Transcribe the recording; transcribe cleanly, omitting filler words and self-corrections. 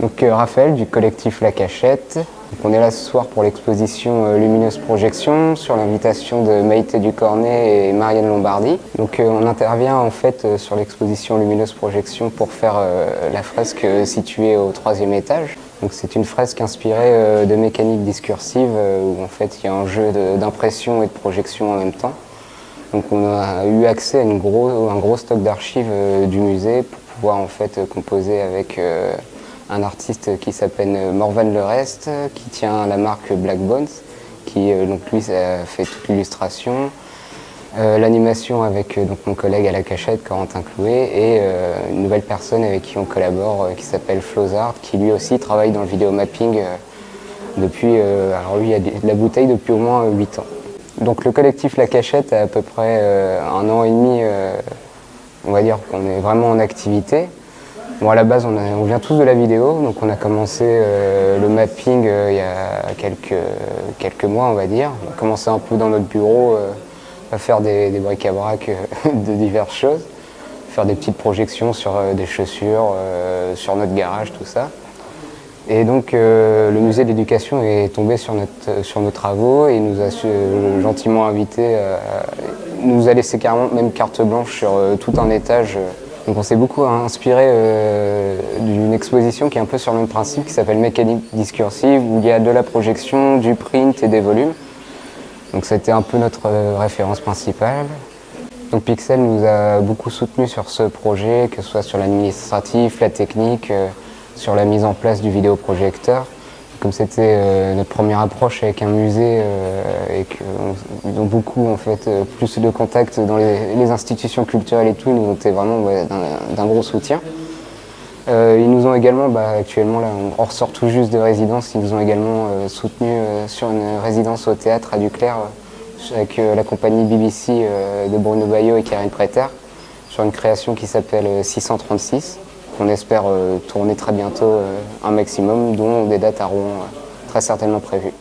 Donc Raphaël du collectif La Cachette. Donc, on est là ce soir pour l'exposition Lumineuse Projection sur l'invitation de Maïté Ducornet et Marianne Lombardi. Donc on intervient en fait sur l'exposition Lumineuse Projection pour faire la fresque située au 3e étage. Donc c'est une fresque inspirée de mécanique discursive où en fait il y a un jeu d'impression et de projection en même temps. Donc on a eu accès à un gros stock d'archives du musée pour pouvoir en fait composer avec un artiste qui s'appelle Morvan Lerest, qui tient la marque Black Bones, qui donc lui fait toute l'illustration, l'animation avec donc mon collègue à La Cachette, Corentin Clouet, et une nouvelle personne avec qui on collabore qui s'appelle Flozart, qui lui aussi travaille dans le vidéomapping depuis, alors lui il a de la bouteille depuis au moins 8 ans. Donc le collectif La Cachette a à peu près 1 an et demi, on va dire qu'on est vraiment en activité. Bon, à la base, on vient tous de la vidéo, donc on a commencé le mapping il y a quelques mois, on va dire. On a commencé un peu dans notre bureau à faire des bric-à-brac de diverses choses, faire des petites projections sur des chaussures, sur notre garage, tout ça. Et donc le musée de l'éducation est tombé sur nos travaux et nous a gentiment invités, nous a laissé carrément même carte blanche sur tout un étage. Donc on s'est beaucoup inspiré d'une exposition qui est un peu sur le même principe, qui s'appelle Mécanique discursive, où il y a de la projection, du print et des volumes. Donc c'était un peu notre référence principale. Donc Pixel nous a beaucoup soutenus sur ce projet, que ce soit sur l'administratif, la technique, sur la mise en place du vidéoprojecteur. Comme c'était notre première approche avec un musée et qu'ils ont beaucoup en fait, plus de contacts dans les institutions culturelles et tout, ils nous ont été vraiment d'un gros soutien. Ils nous ont également, actuellement là on ressort tout juste de résidence, ils nous ont également soutenus sur une résidence au théâtre à Duclerc avec la compagnie BBC de Bruno Baillot et Karine Préter sur une création qui s'appelle 636. On espère tourner très bientôt un maximum, dont des dates seront très certainement prévues.